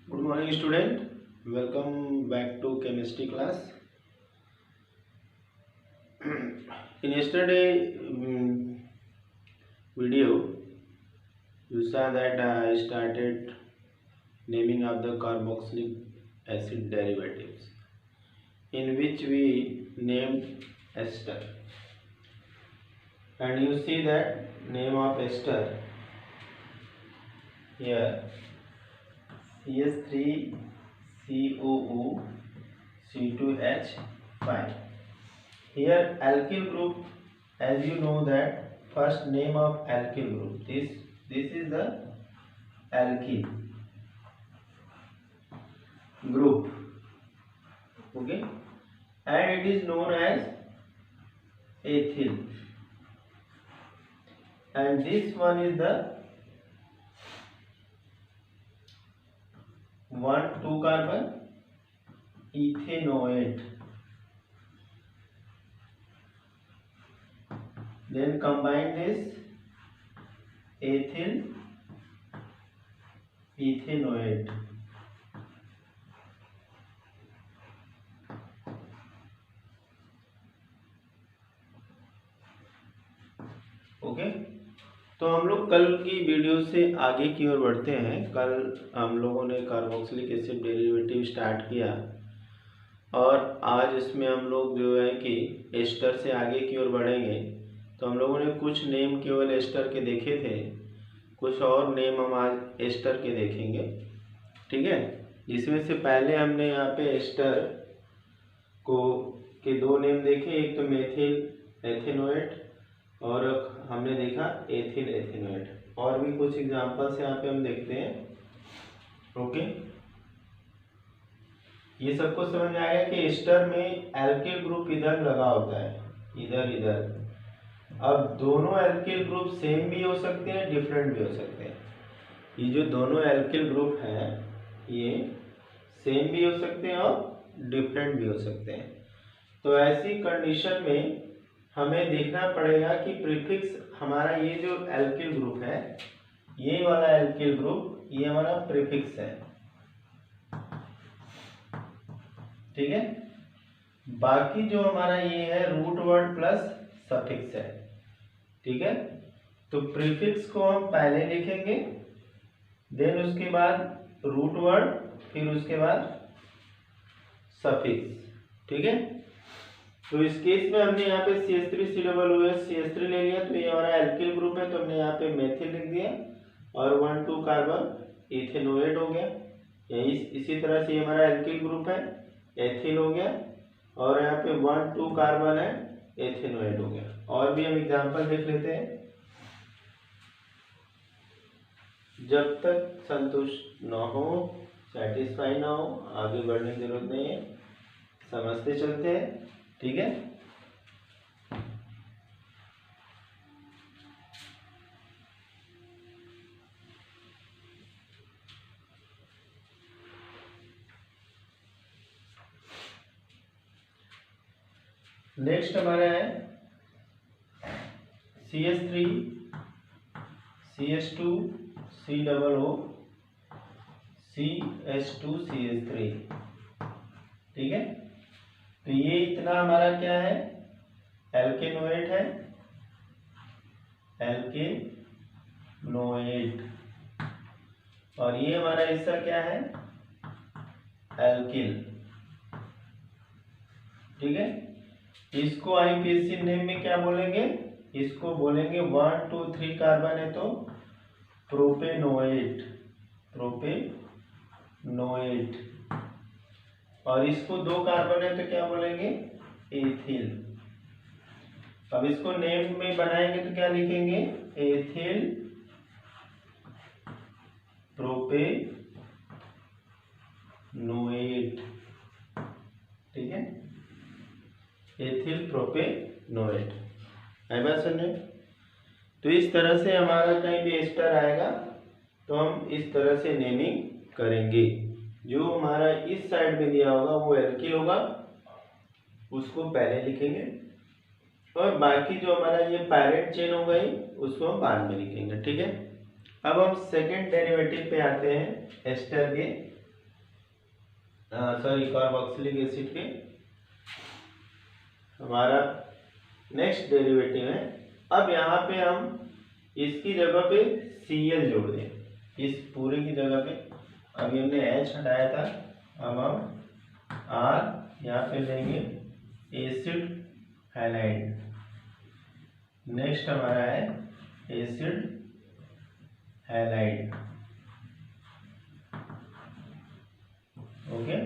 Good morning, student. Welcome back to chemistry class. In yesterday video, you saw that I started naming of the carboxylic acid derivatives, in which we named ester. And you see that name of ester here, CH3COO C2H5. Here alkyl group, as you know that first name of alkyl group, this is the alkyl group, okay, and it is known as ethyl, and this one is the 1,2 carbon ethanoate. Then combine this ethyl ethanoate. Okay, तो हम लोग कल की video से आगे की ओर बढ़ते हैं। कल हम लोगों ने कार्बोक्सिलिक एसिड डेरिवेटिव स्टार्ट किया और आज इसमें हम लोग जो है कि एस्टर से आगे की ओर बढ़ेंगे। तो हम लोगों ने कुछ नेम केवल एस्टर के देखे थे, कुछ और नेम हम आज एस्टर के देखेंगे, ठीक है। जिसमें से पहले हमने यहाँ पे एस्टर को के दो नेम देखे, एक तो मेथिल एथेनोएट और हमने देखा एथिल एथेनोएट। और भी कुछ एग्जांपल्स यहाँ पे हम देखते हैं, ओके। ये सबको समझ आएगा कि एस्टर में एल्किल ग्रुप इधर लगा होता है, इधर इधर। अब दोनों एल्किल ग्रुप सेम भी हो सकते हैं, डिफरेंट भी हो सकते हैं। ये जो दोनों एल्किल ग्रुप हैं ये सेम भी हो सकते हैं और डिफरेंट भी हो सकते हैं। तो ऐसी कंडीशन में हमें देखना पड़ेगा कि प्रीफिक्स हमारा ये जो एल्किल ग्रुप है, ये वाला एल्किल ग्रुप, ये हमारा प्रीफिक्स है, ठीक है। बाकी जो हमारा ये है रूट वर्ड प्लस सफिक्स है, ठीक है। तो प्रीफिक्स को हम पहले लिखेंगे, देन उसके बाद रूट वर्ड, फिर उसके बाद सफिक्स, ठीक है। तो इस केस में हमने यहाँ पे CH3COOH ले लिया, तो ये हमारा एल्किल ग्रुप है, तो हमने यहाँ पे मेथिल लिख दिया और 1,2 कार्बन इथेनोएट हो गया। इसी तरह से हमारा एल्किल ग्रुप है, एथिल हो गया, और यहाँ पे 1,2 कार्बन है, एथेनोएट हो गया। और भी हम एग्जांपल देख लेते हैं। जब तक संतुष्ट न हो, सेटिस्फाई ना हो, आगे बढ़ने की जरूरत नहीं है, समझते चलते हैं, ठीक है। नेक्स्ट हमारा है CH3 CH2 COO CH2 CH3, ठीक है। तो ये इतना हमारा क्या है, एल्केनोएट है, एल्केनोएट, और ये हमारा हिस्सा क्या है, एल्किल, ठीक है। इसको आईपीएससी नेम में क्या बोलेंगे, इसको बोलेंगे 1 2 3 कार्बन है तो प्रोपेनोएट, प्रोपेनोएट, और इसको 2 कार्बन है तो क्या बोलेंगे, एथिल। अब इसको नेम में बनाएंगे तो क्या लिखेंगे, एथिल प्रोपेनोएट, ठीक है, एथिल प्रोपेनोएट। है बात समझे। तो इस तरह से हमारा कहीं भी एस्टर आएगा तो हम इस तरह से नेमिंग करेंगे। जो हमारा इस साइड में दिया होगा वो एल्किल होगा, उसको पहले लिखेंगे, और बाकी जो हमारा ये पैरेंट चेन हो गई उसको हम बाद में लिखेंगे, ठीक है। अब हम सेकेंड डेरिवेटिव पे आते हैं एस्टर के। सॉरी कार्बोक्सिलिक एसिड के हमारा नेक्स्ट डेरिवेटिव है। अब यहाँ पे हम इसकी जगह पे Cl जोड़ दें, इस पूरे की जगह पे। अभी हमने H हटाया था, अब हम R यहाँ पे लेंगे एसिड हैलाइड। नेक्स्ट हमारा है एसिड हैलाइड। ओके,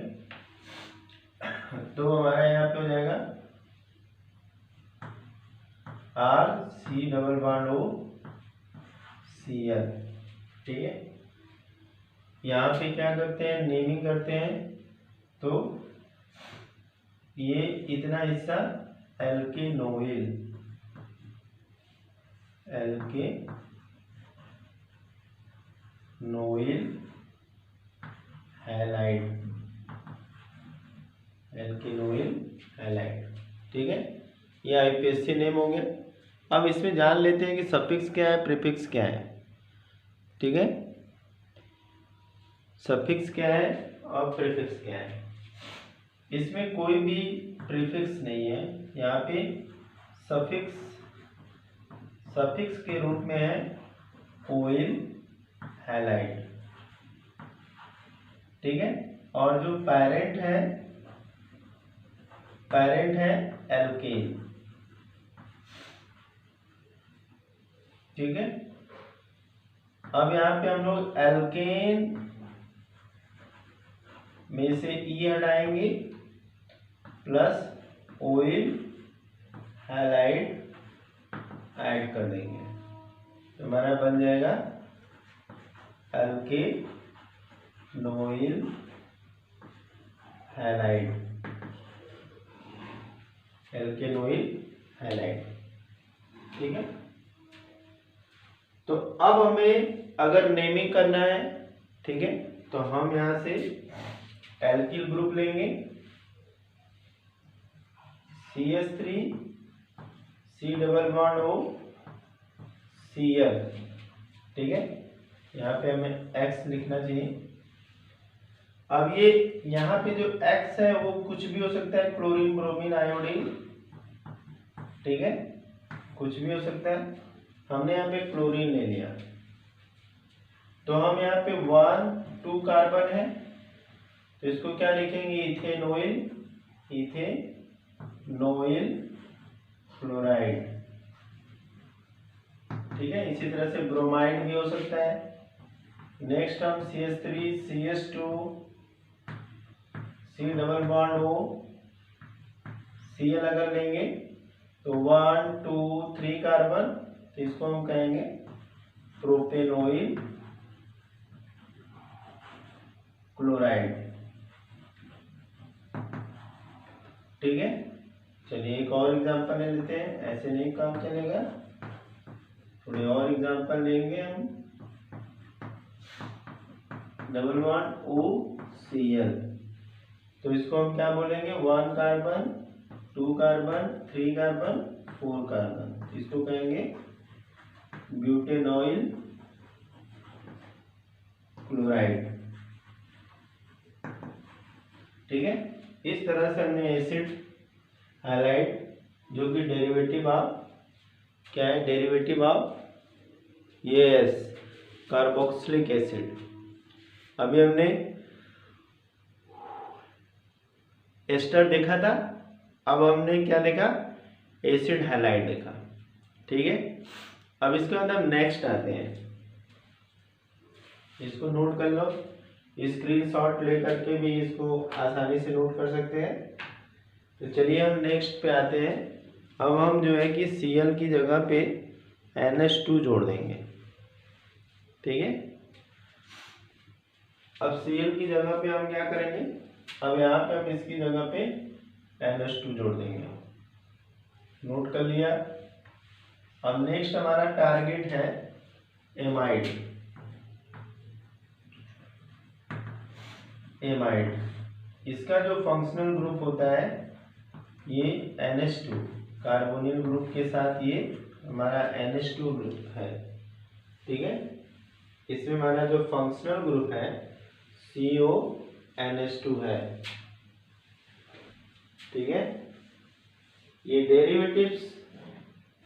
तो हमारा यहाँ पे हो जाएगा RC≡OCl। ठीक है, यहाँ पे क्या करते हैं, नेमिंग करते हैं। तो ये इतना हिस्सा एल्केनोइल हैलाइड, ठीक है, ये आईपीएससी नेम हो गया। अब इसमें जान लेते हैं कि सफिक्स क्या है, प्रीफिक्स क्या है। ठीक है, सफिक्स क्या है और प्रीफिक्स क्या है। इसमें कोई भी प्रीफिक्स नहीं है, यहाँ पे सफिक्स के रूप में है ओइल हैलाइड। ठीक है, और जो पेरेंट है एल्केन। ठीक है, अब यहाँ पे हम लोग एल्केन में से ई हटाएंगे प्लस ओइल हैलाइड ऐड कर देंगे, तो हमारा बन जाएगा एल्केनोइल हैलाइड। ठीक है, तो अब हमें अगर नेमिंग करना है, ठीक है, तो हम यहां से एल्किल ग्रुप लेंगे CH3 C≡O Cl। ठीक है, यहाँ पे हमें X लिखना चाहिए। अब ये यहाँ पे जो X है वो कुछ भी हो सकता है, क्लोरीन, ब्रोमीन, आयोडीन। ठीक है, कुछ भी हो सकता है। हमने यहाँ पे क्लोरीन ले लिया, तो हम यहाँ पे 1 2 कार्बन है, तो इसको क्या लिखेंगे, इथेनोइल क्लोराइड। ठीक है, इसी तरह से ब्रोमाइड भी हो सकता है। नेक्स्ट हम CH3 CH2 C≡O Cl अगर लेंगे तो 1 2 3 कार्बन, तो इसको हम कहेंगे प्रोपेनोइल क्लोराइड। ठीक है, चलिए एक और एग्जांपल ले लेते हैं, ऐसे नहीं काम चलेगा, थोड़े और एग्जांपल लेंगे हम। 11OCl, तो इसको हम क्या बोलेंगे, 1 कार्बन 2 कार्बन 3 कार्बन 4 कार्बन, इसको कहेंगे ब्यूटेनॉइल क्लोराइड। ठीक है, इस तरह से हमने एसिड हैलाइड, जो कि डेरिवेटिव ऑफ क्या है, डेरिवेटिव ऑफ कार्बोक्सिलिक एसिड। अभी हमने एस्टर देखा था, अब हमने क्या देखा, एसिड हैलाइड देखा। ठीक है, अब इसके बाद हम नेक्स्ट आते हैं, इसको नोट कर लो, स्क्रीनशॉट लेकर के भी इसको आसानी से नोट कर सकते हैं। तो चलिए हम नेक्स्ट पे आते हैं। अब हम जो है कि Cl की जगह पे NH2 जोड़ देंगे। ठीक है, अब Cl की जगह पे हम क्या करेंगे, अब यहाँ पे हम इसकी जगह पे NH2 जोड़ देंगे। नोट कर लिया। अब नेक्स्ट हमारा टारगेट है एमाइड। इसका जो फंक्शनल ग्रुप होता है ये NH2, कार्बोनिल ग्रुप के साथ ये हमारा NH2 ग्रुप है। ठीक है, इसमें हमारा जो फंक्शनल ग्रुप है CO NH2 है। ठीक है, ये डेरिवेटिव्स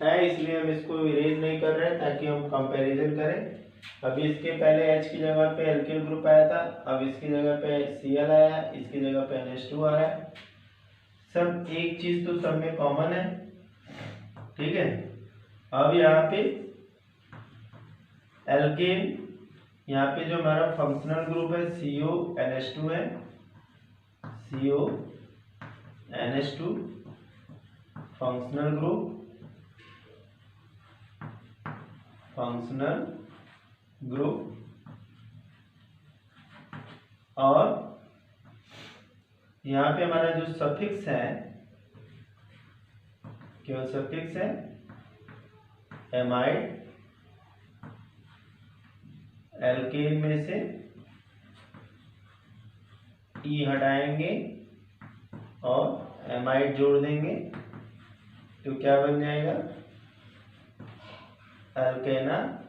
है इसलिए हम इसको इरेज नहीं कर रहे हैं ताकि हम कंपैरिजन करें। अभी इसके पहले H की जगह पे एल्किल ग्रुप आया था, अब इसकी जगह पे Cl आया, इसकी जगह पे NH2 आ रहा है। सब एक चीज तो सब में कॉमन है। ठीक है, अब यहाँ पे एल्केन, यहाँ पे जो हमारा फंक्शनल ग्रुप है CONH2 है, CONH2 फंक्शनल ग्रुप, और यहाँ पे हमारा जो सफिक्स है, केवल सफिक्स है एमाइड, एल्केन में से ई हटाएंगे और एमाइड जोड़ देंगे तो क्या बन जाएगा, एल्केनामाइड।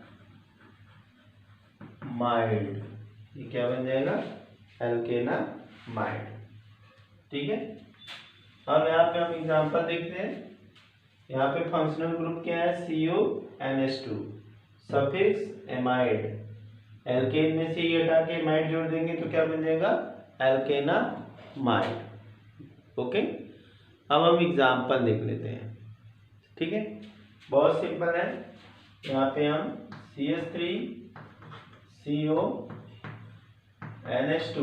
ये क्या बन जाएगा, एल्केनामाइड। ठीक है, अब यहाँ पे हम एग्जांपल देखते हैं। यहाँ पे फंक्शनल ग्रुप क्या है, CONH2 सफिक्स एमाइड, एल्केन में से ये हटा के एमाइड जोड़ देंगे तो क्या बन जाएगा, एल्केनामाइड। ओके, अब हम एग्जांपल देख लेते हैं। ठीक है, बहुत सिंपल है। यहाँ पे हम CH3CONH2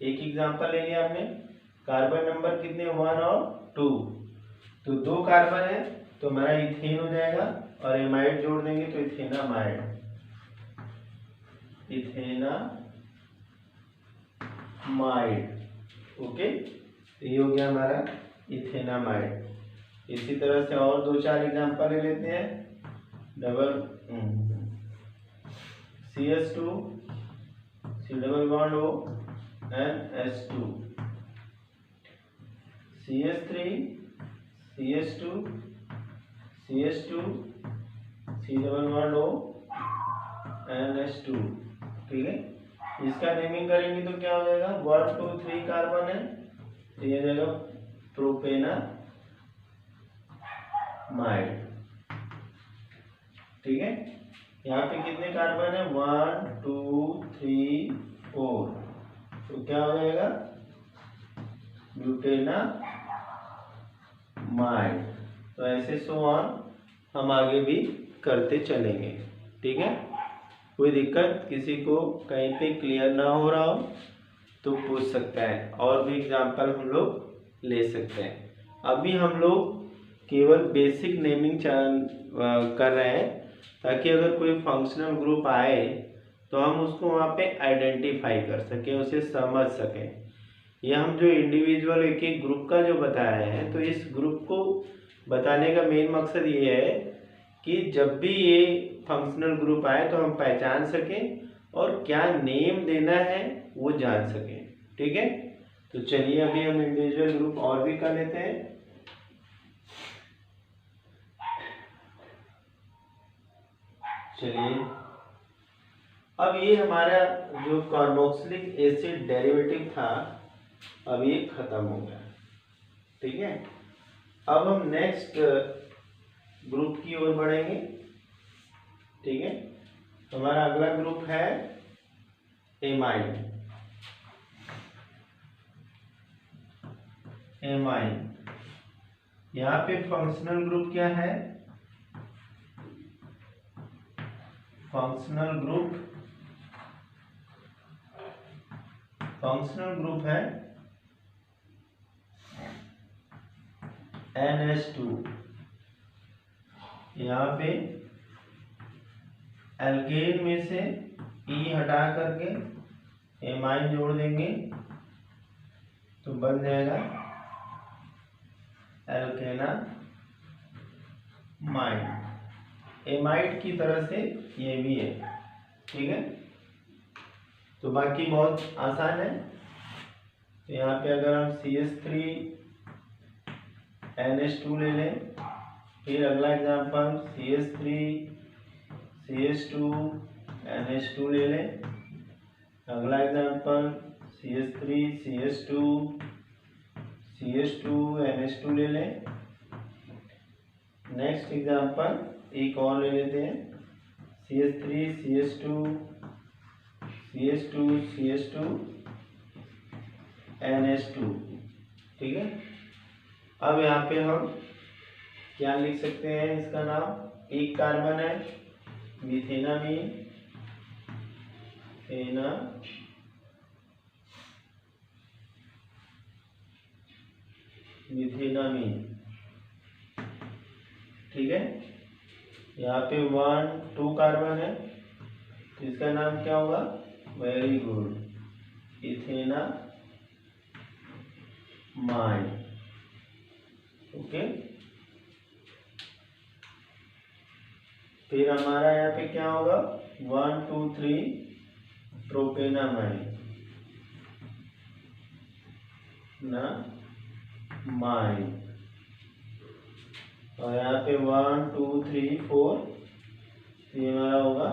एक एग्जांपल ले लिया हमने। कार्बन नंबर कितने, 1 और 2, तो 2 कार्बन है तो हमारा इथेन हो जाएगा, और एमाइड जोड़ देंगे तो इथेनामाइड, ओके, तो ये हो गया हमारा इथेनामाइड। इसी तरह से और 2-4 एग्जांपल ले लेते हैं। CH2 C double bond O NH2, CH3 CH2 C double bond O NH2। ठीक है, इसका नेमिंग करेंगे तो क्या हो जाएगा, 1 2 3 कार्बन है तो ये जाएगा प्रोपेनामाइड। ठीक है, यहाँ पे कितने कार्बन है, 1 2 3 4, तो क्या हो जाएगा, ब्यूटेनामाइड। तो ऐसे सो ऑन हम आगे भी करते चलेंगे। ठीक है, कोई दिक्कत किसी को कहीं पे क्लियर ना हो रहा हो तो पूछ सकता है, और भी एग्जांपल हम लोग ले सकते हैं। अभी हम लोग केवल बेसिक नेमिंग कर रहे हैं ताकि अगर कोई फंक्शनल ग्रुप आए तो हम उसको वहाँ पे आइडेंटिफाई कर सकें, उसे समझ सकें। ये हम जो इंडिविजुअल एक एक ग्रुप का जो बता रहे हैं, तो इस ग्रुप को बताने का मेन मकसद ये है कि जब भी ये फंक्शनल ग्रुप आए तो हम पहचान सकें और क्या नेम देना है वो जान सकें। ठीक है, तो चलिए अभी हम इंडिविजुअल ग्रुप और भी कर लेते हैं। चलिए, अब ये हमारा जो कार्बोक्सिलिक एसिड डेरिवेटिव था अब ये खत्म हो गया। ठीक है, अब हम नेक्स्ट ग्रुप की ओर बढ़ेंगे। ठीक है, हमारा अगला ग्रुप है एमाइन। यहाँ पे फंक्शनल ग्रुप क्या है, फंक्शनल ग्रुप है NH2। यहाँ पे एल्केन में से E हटा करके एमाइन जोड़ देंगे तो बन जाएगा एल्केनामाइड। एमाइड की तरह से ये भी है। ठीक है, तो बाकी बहुत आसान है। तो यहाँ पे अगर हम CH3NH2 ले लें, फिर अगला एग्जांपल CH3CH2NH2 ले लें, अगला example CH3 CH2 CH2 NH2 ले लें। नेक्स्ट एग्जाम्पल एक और ले लेते हैं CH3 CH2 CH2 CH2 NH2। ठीक है, अब यहाँ पे हम क्या लिख सकते हैं, इसका नाम एक कार्बन है मिथेनामीन, मिथेनामीन। ठीक है, यहाँ पे 1 2 कार्बन है तो इसका नाम क्या होगा, वेरी गुड, इथेनामाइन। ओके, फिर हमारा यहाँ पे क्या होगा 1 2 3 प्रोपेनामाइन ना माइन। और यहाँ पे 1 2 3 4 ये हमारा होगा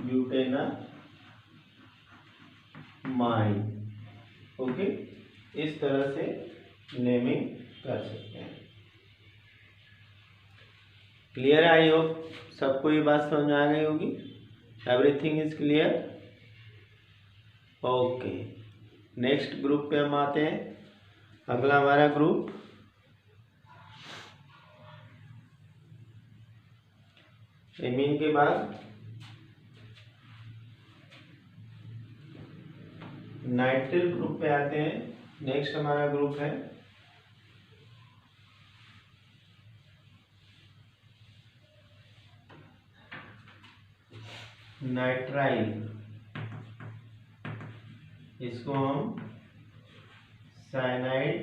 ब्यूटेनामाइन। ओके, इस तरह से नेमिंग कर सकते हैं। क्लियर, आई होप सबको ये बात समझ में आ गई होगी। Everything is clear. Okay, next group पे हम आते हैं। अगला हमारा ग्रुप एमीन के बाद नाइट्रिल ग्रुप पे आते हैं। नेक्स्ट हमारा ग्रुप है नाइट्राइल। इसको हम साइनाइड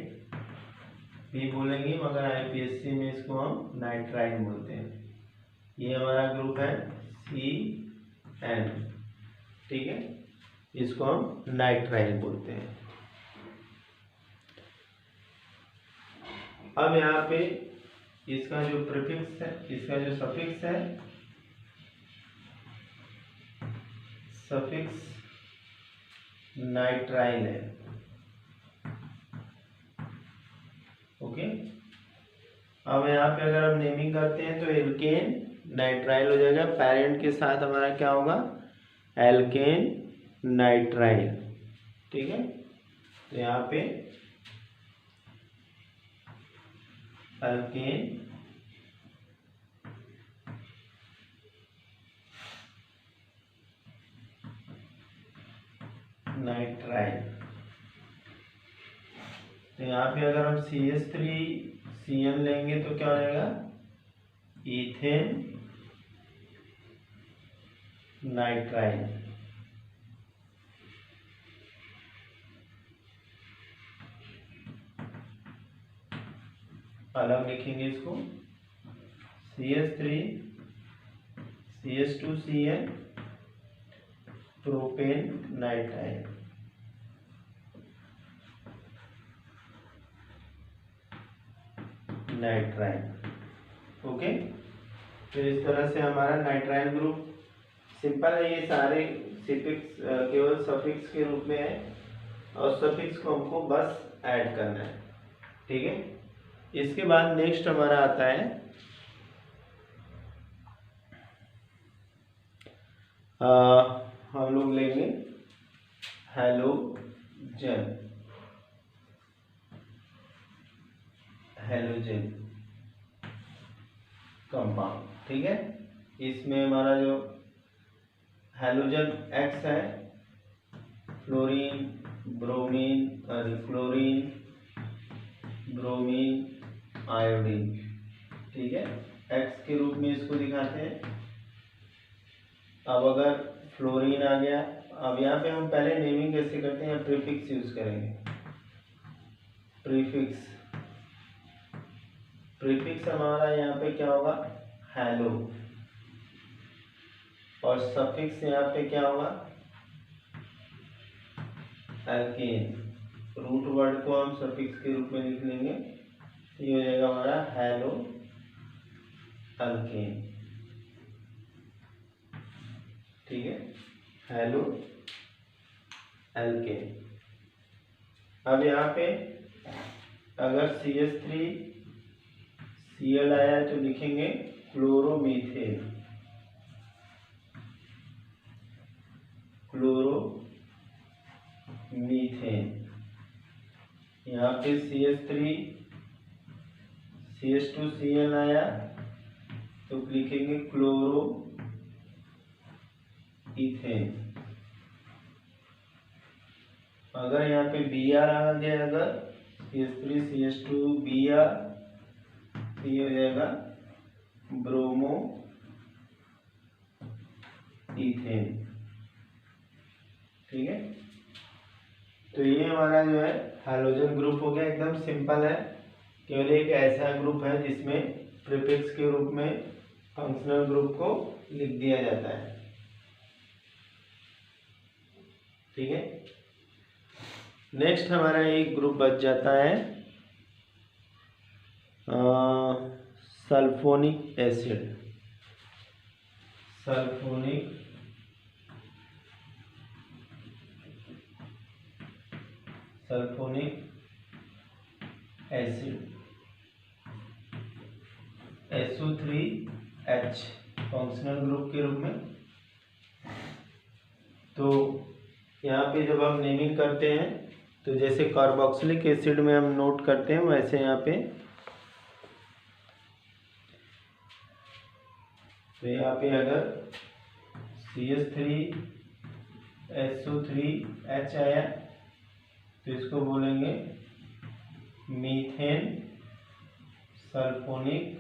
भी बोलेंगे, मगर IPSC में इसको हम नाइट्राइल बोलते हैं। ये हमारा ग्रुप है CN। ठीक है, इसको हम नाइट्राइल बोलते हैं। अब यहाँ पे इसका जो प्रीफिक्स है, इसका जो सफिक्स है, सफिक्स नाइट्राइल है। ओके, अब यहाँ पे अगर हम नेमिंग करते हैं तो एल्केन नाइट्राइल हो जाएगा। पेरेंट के साथ हमारा क्या होगा, एल्केन नाइट्राइल। ठीक है, तो यहाँ पे एल्केन नाइट्राइल। तो यहाँ पे अगर हम CH3CN लेंगे तो क्या हो जाएगा, इथेन नाइट्राइल। अलग लिखेंगे इसको, CH3 CH2CN propane nitrile. Nitrile. Okay, तो इस तरह से हमारा नाइट्राइल ग्रुप सिंपल है। ये सारे सफिक्स केवल सफिक्स के रूप में है और सफिक्स को हमको बस ऐड करना है। ठीक है, इसके बाद नेक्स्ट हमारा आता है हम लोग लेंगे हैलोजन। Halogen compound. ठीक है, इसमें हमारा जो हैलोजन X है, fluorine bromine fluorine bromine iodine. ठीक है, X के रूप में इसको दिखाते हैं। अब अगर फ्लोरीन आ गया, अब यहाँ पे हम पहले नेमिंग कैसे करते हैं, प्रीफिक्स यूज करेंगे। प्रीफिक्स हमारा यहाँ पे क्या होगा, हैलो, और सफिक्स यहाँ पे क्या होगा, एल्केन। रूट वर्ड को हम सफिक्स के रूप में लिख लेंगे, ये हो जाएगा हमारा हैलो एल्केन। ठीक है, हेलो एल्केन। अब यहाँ पे अगर CH3Cl आया है तो लिखेंगे क्लोरोमीथेन, क्लोरोमीथेन। यहाँ पे CH2Cl आया तो लिखेंगे क्लोरोईथेन। अगर यहाँ पे Br आ गया, अगर CH3CH2Br, ये हो जाएगा ब्रोमोईथेन। ठीक है, तो ये हमारा जो है हैलोजन ग्रुप हो गया, एकदम सिंपल है। केवल एक ऐसा ग्रुप है जिसमें प्रीफिक्स के रूप में फंक्शनल ग्रुप को लिख दिया जाता है। ठीक है, नेक्स्ट हमारा एक ग्रुप बच जाता है sulphonic acid. Sulphonic acid SO3H functional group के रूप में। तो यहाँ पे जब हम नेमिंग करते हैं तो जैसे कार्बोक्सिलिक एसिड में हम नोट करते हैं, वैसे यहाँ पे अगर CH3SO3H आया तो इसको बोलेंगे मीथेन सल्फोनिक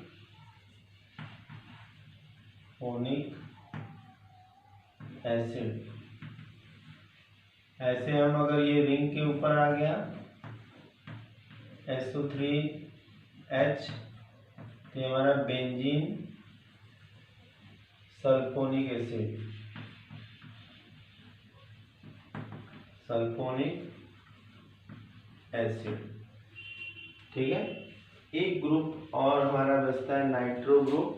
एसिड। ऐसे हम अगर ये रिंग के ऊपर आ गया SO3H तो हमारा बेंजीन सल्फोनिक एसिड। ठीक है, एक ग्रुप और हमारा बचता है नाइट्रो ग्रुप।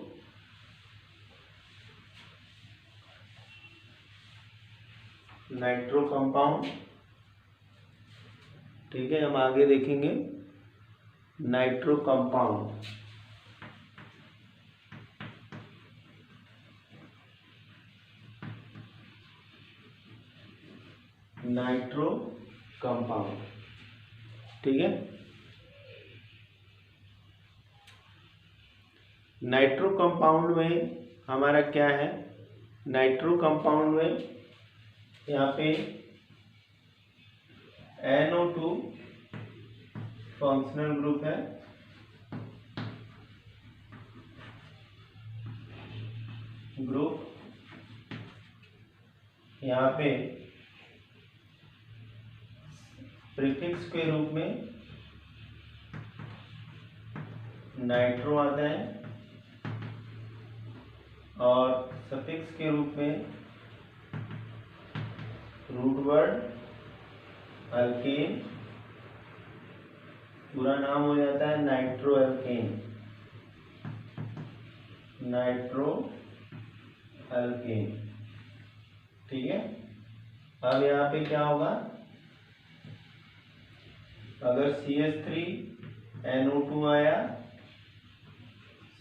Nitro compound. ठीक है, हम आगे देखेंगे नाइट्रो कंपाउंड। Nitro compound. ठीक है, नाइट्रो कंपाउंड में हमारा क्या है, नाइट्रो कंपाउंड में यहाँ पे NO2 फंक्शनल ग्रुप है, यहाँ पे प्रीफिक्स के रूप में नाइट्रो आता है और सफिक्स के रूप में रूट वर्ड अल्केन, पूरा नाम हो जाता है नाइट्रो अल्केन। ठीक है, अब यहाँ पे क्या होगा, अगर CH3NO2 आया,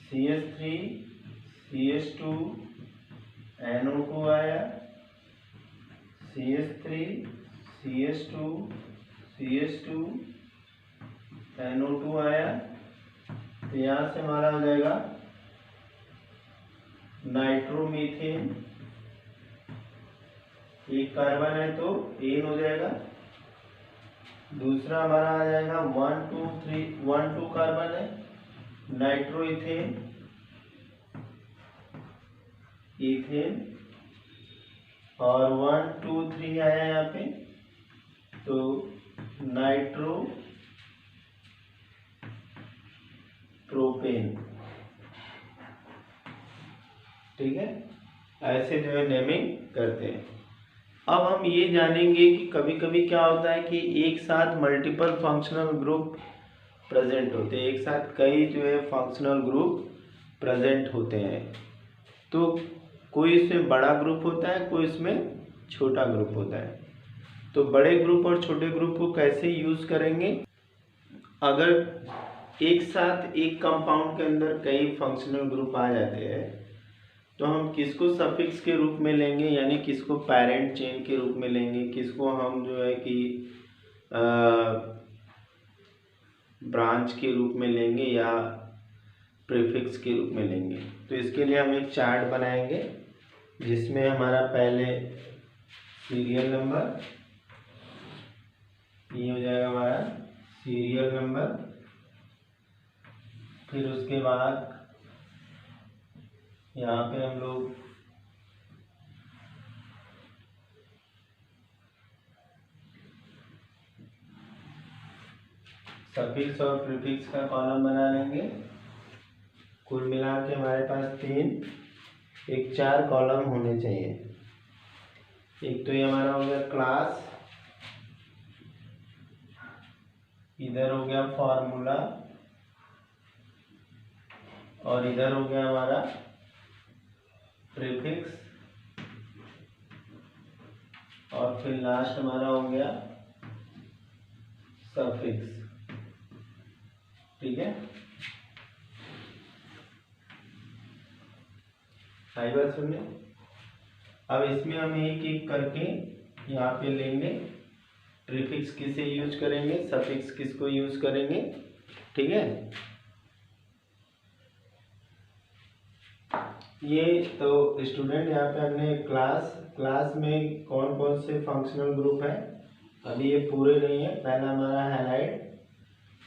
CH3CH2NO2 आया, CH3CH2CH2NO2 आया, तो यहाँ से हमारा हो जाएगा नाइट्रोमीथेन। एक कार्बन है तो एन हो जाएगा, दूसरा हमारा आ जाएगा 1 2 कार्बन है, नाइट्रोइथेन, इथेन, और 1 2 3 आया यहाँ पे तो नाइट्रोप्रोपेन। ठीक है, ऐसे जो है नेमिंग करते हैं। अब हम ये जानेंगे कि कभी कभी क्या होता है कि एक साथ मल्टीपल फंक्शनल ग्रुप प्रेजेंट होते हैं, एक साथ कई जो है फंक्शनल ग्रुप प्रेजेंट होते हैं। तो कोई इसमें बड़ा ग्रुप होता है, कोई इसमें छोटा ग्रुप होता है। तो बड़े ग्रुप और छोटे ग्रुप को कैसे यूज़ करेंगे? अगर एक साथ एक कंपाउंड के अंदर कई फंक्शनल ग्रुप आ जाते हैं तो हम किसको सफिक्स के रूप में लेंगे, यानी किसको पेरेंट चेन के रूप में लेंगे, किसको हम जो है कि ब्रांच के रूप में लेंगे या प्रीफिक्स के रूप में लेंगे। तो इसके लिए हम एक चार्ट बनाएंगे जिसमें हमारा पहले सीरियल नंबर, ये हो जाएगा हमारा सीरियल नंबर, फिर उसके बाद यहाँ पे हम लोग सफिक्स और प्रीफिक्स का कॉलम बना लेंगे। कुल मिला के हमारे पास 4 कॉलम होने चाहिए। एक तो ये हमारा हो गया क्लास, इधर हो गया फॉर्मूला, और इधर हो गया हमारा प्रीफिक्स, और फिर लास्ट हमारा हो गया सफिक्स। ठीक है, आई बात सुनिए। अब इसमें हम एक एक करके यहाँ पे लेंगे। प्रीफिक्स किसे यूज करेंगे, सफिक्स किसको यूज करेंगे। ठीक है, ये तो स्टूडेंट यहाँ पे हमने क्लास में कौन कौन से फंक्शनल ग्रुप है अभी ये पूरे नहीं है। पहला हमारा हैलाइड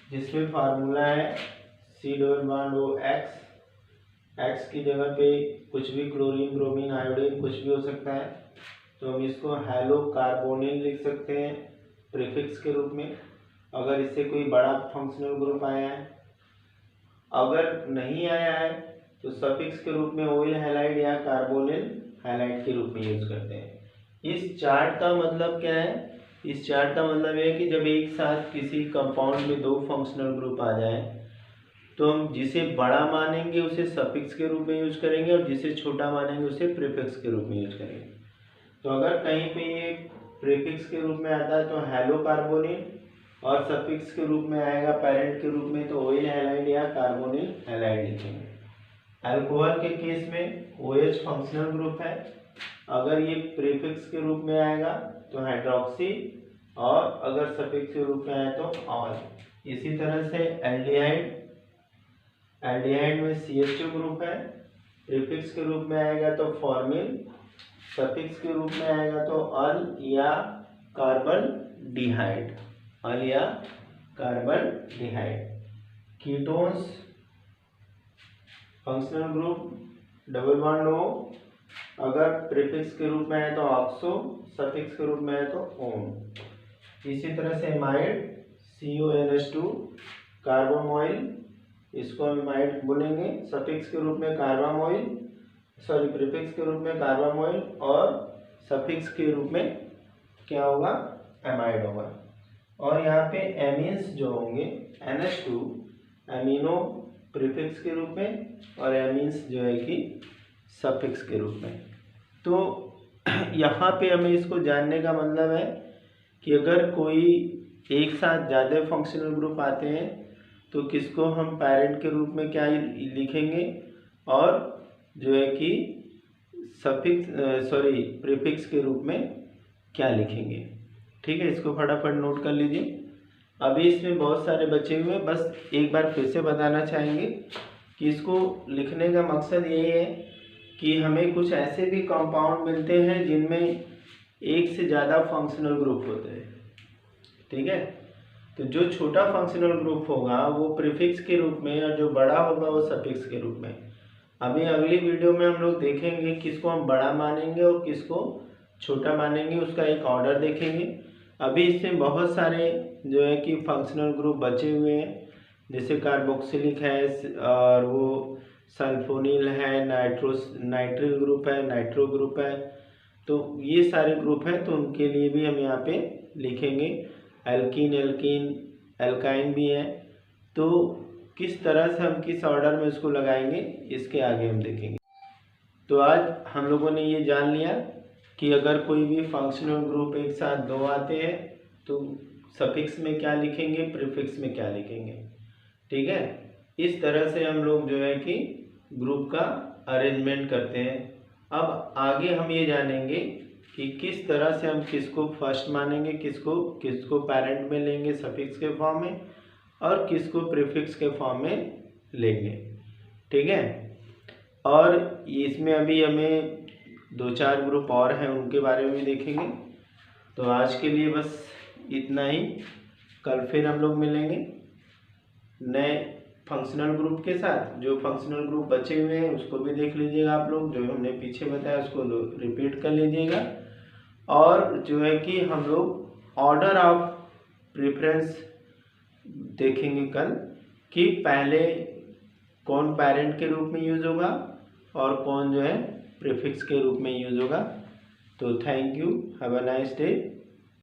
जिसमें फार्मूला है C++OX, एक्स की जगह पे कुछ भी क्लोरीन, ब्रोमीन, आयोडीन कुछ भी हो सकता है, तो हम इसको हैलो कार्बोनिल लिख सकते हैं प्रीफिक्स के रूप में। अगर इससे कोई बड़ा फंक्शनल ग्रुप आया है, अगर नहीं आया है तो सफिक्स के रूप में ऑयल हैलाइड या कार्बोनिल हैलाइड के रूप में यूज करते हैं। इस चार्ट का मतलब क्या है? इस चार्ट का मतलब है कि जब एक साथ किसी कंपाउंड में 2 फंक्शनल ग्रुप आ जाए तो हम जिसे बड़ा मानेंगे उसे सफिक्स के रूप में यूज करेंगे और जिसे छोटा मानेंगे उसे प्रीफिक्स के रूप में यूज करेंगे। तो अगर कहीं पे ये प्रीफिक्स के रूप में आता है तो हैलो कार्बोनिल, और सफिक्स के रूप में आएगा पेरेंट के रूप में तो ऑयल हैलाइड या कार्बोनिल हैलाइड लिखेंगे। अल्कोहल के केस में OH फंक्शनल ग्रुप है, अगर ये प्रीफिक्स के रूप में आएगा तो हाइड्रोक्सी, और अगर सफिक्स के रूप में आए तो ऑल। इसी तरह से एल्डिहाइड में CH2 ग्रुप है, प्रीफिक्स के रूप में आएगा तो फॉर्मिल, सफिक्स के रूप में आएगा तो अल या कार्बन डिहाइड, अल या carbaldehyde. Ketones functional group double bond O, अगर प्रीफिक्स के रूप में है तो ऑक्सो, सफिक्स के रूप में है तो ओन। इसी तरह से एमाइड CONH2 कार्बोमोइल, इसको हम एमाइड बोलेंगे, सफिक्स के रूप में कार्बामोइल, सॉरी प्रीफिक्स के रूप में कार्बामोइल, और सफिक्स के रूप में क्या होगा, एमाइड होगा। और यहाँ पे एमीन्स जो होंगे NH2 एमिनो प्रीफिक्स के रूप में, और एमीन्स जो है कि सफिक्स के रूप में। तो यहाँ पे हमें इसको जानने का मतलब है कि अगर कोई एक साथ ज़्यादा फंक्शनल ग्रुप आते हैं तो किसको हम पेरेंट के रूप में क्या लिखेंगे, और जो है कि प्रीफिक्स के रूप में क्या लिखेंगे। ठीक है, इसको फटाफट नोट कर लीजिए। अभी इसमें बहुत सारे बचे हुए, बस एक बार फिर से बताना चाहेंगे कि इसको लिखने का मकसद यही है कि हमें कुछ ऐसे भी कंपाउंड मिलते हैं जिनमें एक से ज़्यादा फंक्शनल ग्रुप होते हैं। ठीक है, तो जो छोटा फंक्शनल ग्रुप होगा वो प्रीफिक्स के रूप में, और जो बड़ा होगा वो सफिक्स के रूप में। अभी अगली वीडियो में हम लोग देखेंगे किसको हम बड़ा मानेंगे और किसको छोटा मानेंगे, उसका एक ऑर्डर देखेंगे। अभी इसमें बहुत सारे जो है कि फंक्शनल ग्रुप बचे हुए हैं, जैसे कार्बोक्सिलिक है, और वो सल्फोनिल है, नाइट्रिल ग्रुप है, नाइट्रो ग्रुप है। तो ये सारे ग्रुप हैं, तो उनके लिए भी हम यहाँ पे लिखेंगे। एल्कीन, एल्काइन भी है, तो किस तरह से हम किस ऑर्डर में उसको लगाएंगे इसके आगे हम देखेंगे। तो आज हम लोगों ने ये जान लिया कि अगर कोई भी फंक्शनल ग्रुप एक साथ दो आते हैं तो सफिक्स में क्या लिखेंगे, प्रीफिक्स में क्या लिखेंगे। ठीक है, इस तरह से हम लोग जो है कि ग्रुप का अरेंजमेंट करते हैं। अब आगे हम ये जानेंगे कि किस तरह से हम किसको फर्स्ट मानेंगे, किसको पेरेंट में लेंगे सफिक्स के फॉर्म में, और किसको प्रीफिक्स के फॉर्म में लेंगे। ठीक है, और इसमें अभी हमें 2-4 ग्रुप और हैं, उनके बारे में भी देखेंगे। तो आज के लिए बस इतना ही। कल फिर हम लोग मिलेंगे नए फंक्शनल ग्रुप के साथ। जो फंक्शनल ग्रुप बचे हुए हैं उसको भी देख लीजिएगा आप लोग, जो हमने पीछे बताया उसको रिपीट कर लीजिएगा। और जो है कि हम लोग ऑर्डर ऑफ प्रेफरेंस देखेंगे कल, कि पहले कौन पेरेंट के रूप में यूज़ होगा और कौन जो है प्रीफिक्स के रूप में यूज़ होगा। तो thank you, have a nice day.